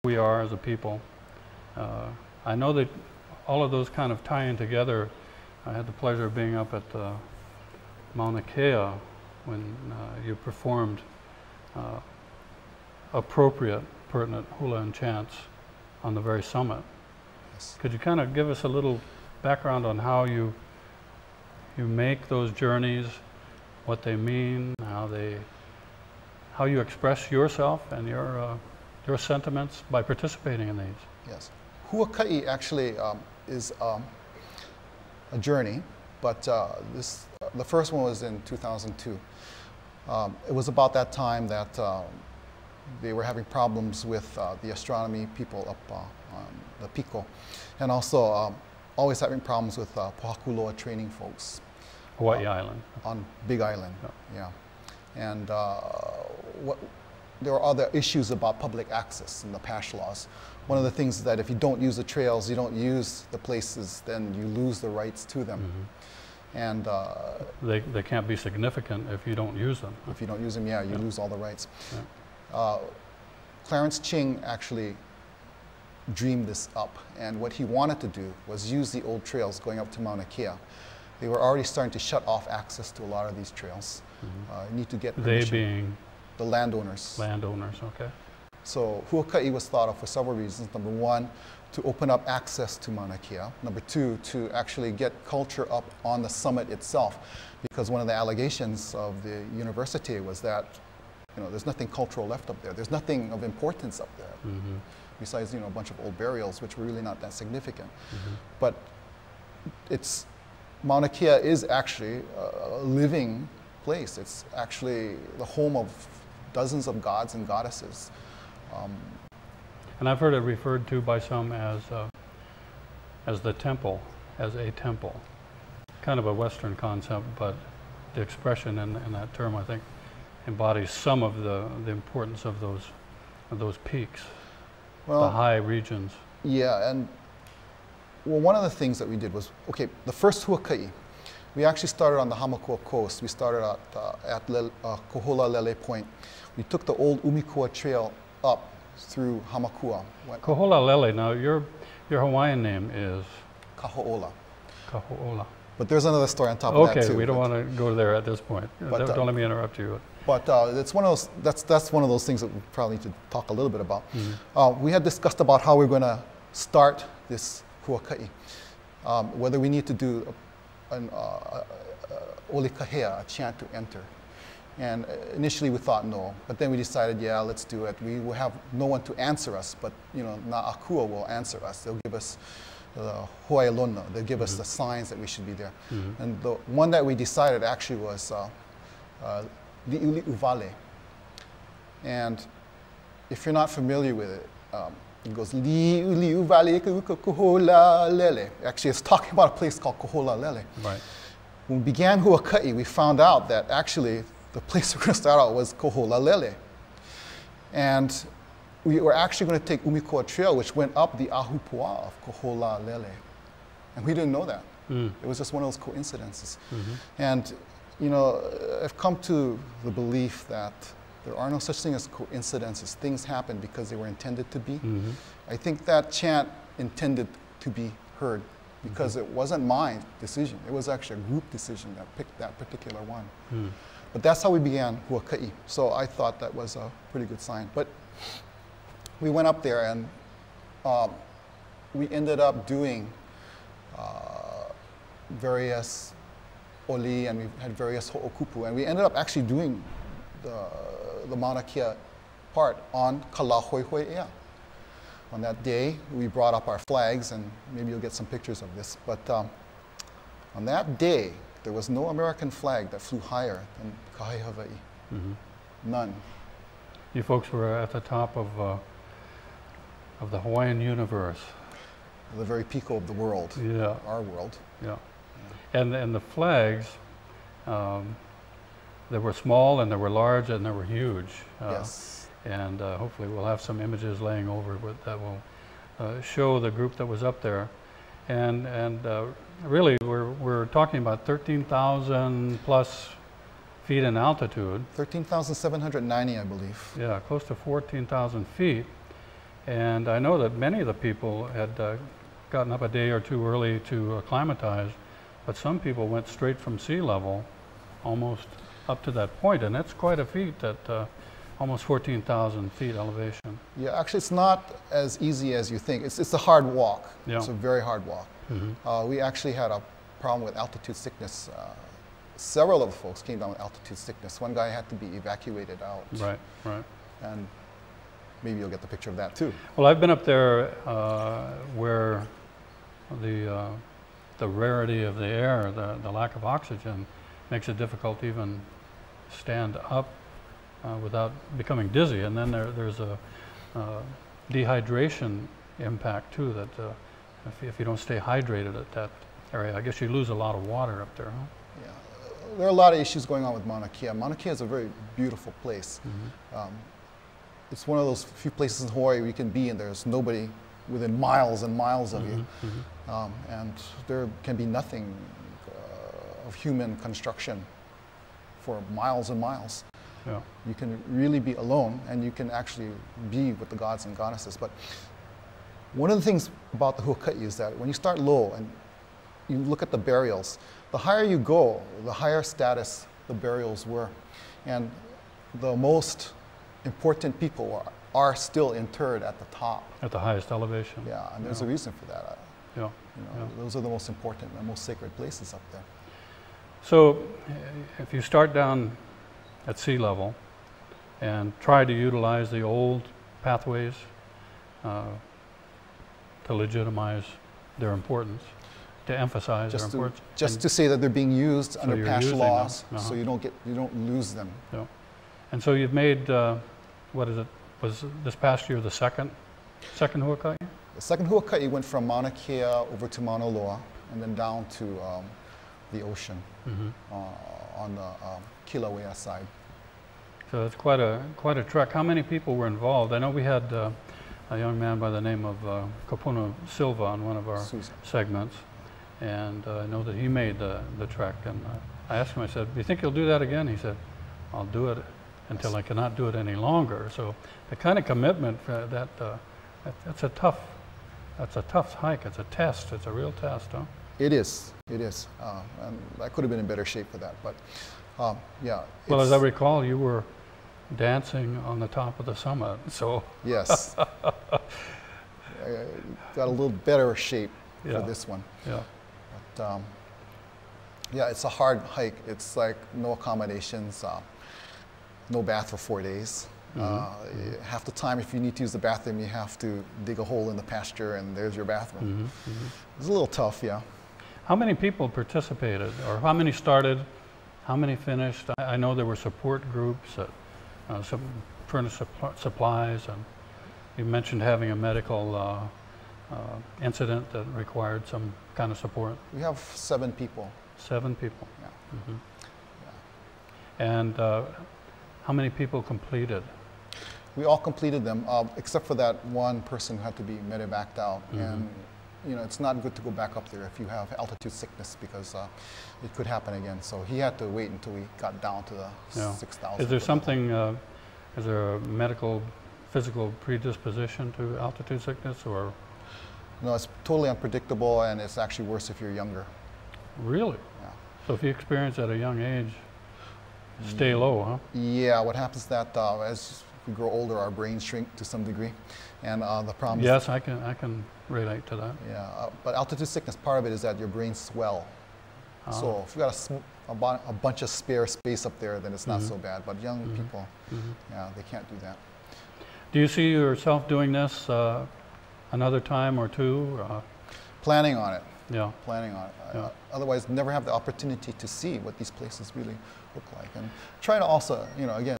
we are as a people. I know that all of those kind of tie in together. I had the pleasure of being up at Mauna Kea when you performed appropriate, pertinent hula and chants on the very summit. Yes. Could you kind of give us a little background on how you make those journeys, what they mean, how you express yourself and your sentiments by participating in these? Yes. Huakai actually is a journey, but the first one was in 2002. It was about that time that they were having problems with the astronomy people up on the Pico, and also always having problems with Pahakuloa training folks. Hawaii Island. On Big Island, yeah. And there were other issues about public access in the PASH laws. One of the things is that if you don't use the trails, you don't use the places, then you lose the rights to them. Mm-hmm. And they can't be significant if you don't use them. If you don't use them, yeah, you lose all the rights. Yeah. Clarence Ching actually dreamed this up, and what he wanted to do was use the old trails going up to Mauna Kea. They were already starting to shut off access to a lot of these trails. Mm-hmm. You need to get permission. They being? The landowners. Landowners, okay. So Huakai was thought of for several reasons. Number one, to open up access to Mauna Kea. Number two, to actually get culture up on the summit itself, because one of the allegations of the university was that there's nothing cultural left up there. There's nothing of importance up there, mm-hmm. besides a bunch of old burials, which were really not that significant. Mm-hmm. But Mauna Kea is actually a living place. It's actually the home of dozens of gods and goddesses. And I've heard it referred to by some as the temple, as a temple. Kind of a Western concept, but the expression in that term, I think, embodies some of the importance of those peaks, the high regions. Yeah, and one of the things that we did was, the first Huakai, we actually started on the Hamakua coast. We started at Kohola Lele Point. We took the old Umikoa Trail up through Hamakua. Kohola Lele, now your Hawaiian name is? Kaho'ola. Kaho'ola. But there's another story on top of that too. Okay, we don't want to go there at this point. Don't let me interrupt you. But it's one of those, that's one of those things that we probably need to talk a little bit about. Mm-hmm. We had discussed about how we're going to start this Huakai, whether we need to do an olikahea, a chant to enter. And initially we thought no, but then we decided, yeah, let's do it. We will have no one to answer us, but Na'akua will answer us. They'll give us the hoailona, they'll give us the signs that we should be there. Mm-hmm. And the one that we decided actually was Li'uli Uvale. And if you're not familiar with it, it goes Li'uli Uvale Kohola Lele. Actually, it's talking about a place called Kohola Lele. Right. When we began Huakai, we found out that actually the place we're going to start out was Kohola Lele. And we were actually going to take Umikoa Trail, which went up the Ahupua of Kohola Lele. And we didn't know that. Mm. It was just one of those coincidences. Mm-hmm. And, I've come to the belief that there are no such thing as coincidences. Things happen because they were intended to be. Mm-hmm. I think that chant intended to be heard because it wasn't my decision. It was actually a group decision that picked that particular one. Mm. But that's how we began Huakai. So I thought that was a pretty good sign. But we went up there and we ended up doing various oli, and we had various ho'okupu, and we ended up actually doing the Mauna Kea part on Kalahoihoi'ea. On that day, we brought up our flags, and maybe you'll get some pictures of this, but on that day, there was no American flag that flew higher than Kahe Hawaii. Mm-hmm. None. You folks were at the top of the Hawaiian universe. The very peak of the world. Yeah. Our world. Yeah. And the flags, there were small and there were large and there were huge. Yes. And hopefully we'll have some images laying over that will show the group that was up there. And really we're talking about 13,000 plus feet in altitude. 13,790, I believe. Yeah, close to 14,000 feet. And I know that many of the people had gotten up a day or two early to acclimatize, but some people went straight from sea level almost up to that point, and that's quite a feat at almost 14,000 feet elevation. Yeah, actually it's not as easy as you think. It's a hard walk. Yeah. It's a very hard walk. Mm-hmm. We actually had a problem with altitude sickness. Several of the folks came down with altitude sickness. One guy had to be evacuated out. Right, right. And maybe you'll get the picture of that too. Well, I've been up there where the rarity of the air, the lack of oxygen, makes it difficult to even stand up without becoming dizzy. And then there's a dehydration impact too, that if you don't stay hydrated at that area, I guess you lose a lot of water up there, huh? Yeah, there are a lot of issues going on with Mauna Kea. Mauna Kea is a very beautiful place. Mm-hmm. It's one of those few places in Hawaii where you can be and there's nobody within miles and miles of you. Mm-hmm. And there can be nothing of human construction for miles and miles. Yeah. You can really be alone and you can actually be with the gods and goddesses. But one of the things about the Huakai is that when you start low and you look at the burials, the higher you go, the higher status the burials were. And the most important people are still interred at the top. At the highest elevation. Yeah, and there's a reason for that. Yeah. Those are the most important and most sacred places up there. So if you start down at sea level and try to utilize the old pathways to legitimize their importance, to emphasize their importance. Just to say that they're being used under past laws, so you don't lose them. Yeah. And so you've made, what is it, was this past year the second Huakai? The second Huakai went from Mauna Kea over to Mauna Loa and then down to the ocean on the Kilauea side. So it's quite a trek. How many people were involved? I know we had a young man by the name of Kapuna Silva on one of our segments, and I know that he made the trek. And I asked him, I said, "Do you think you'll do that again?" He said, "I'll do it until I cannot do it any longer." So the kind of commitment that's a tough hike. It's a test. It's a real test, huh? It is. It is. And I could have been in better shape for that, but yeah. Well, as I recall, you were dancing on the top of the summit, so. Yes. I got a little better shape for this one. Yeah. But yeah, it's a hard hike. It's like no accommodations, no bath for 4 days. Half the time, if you need to use the bathroom, you have to dig a hole in the pasture, and there's your bathroom. It's a little tough, yeah. How many people participated, or how many started? How many finished? I know there were support groups that furnished supplies, and you mentioned having a medical incident that required some kind of support. We have 7 people. 7 people. Yeah. Yeah. And how many people completed? We all completed them, except for that one person who had to be medevaced out. And it's not good to go back up there if you have altitude sickness, because it could happen again. So he had to wait until we got down to the 6,000. Is there something, is there a medical, physical predisposition to altitude sickness, or? No, it's totally unpredictable, and it's actually worse if you're younger. Really? Yeah. So if you experience at a young age, stay low, huh? Yeah, what happens is that as we grow older, our brains shrink to some degree, and the problem. Yes, I can relate to that. Yeah, but altitude sickness, part of it is that your brains swell. So if you got a bunch of spare space up there, then it's not so bad. But young people, yeah, they can't do that. Do you see yourself doing this another time or two? Planning on it. Yeah. Planning on it. Yeah. Otherwise, never have the opportunity to see what these places really look like, and try to also, again,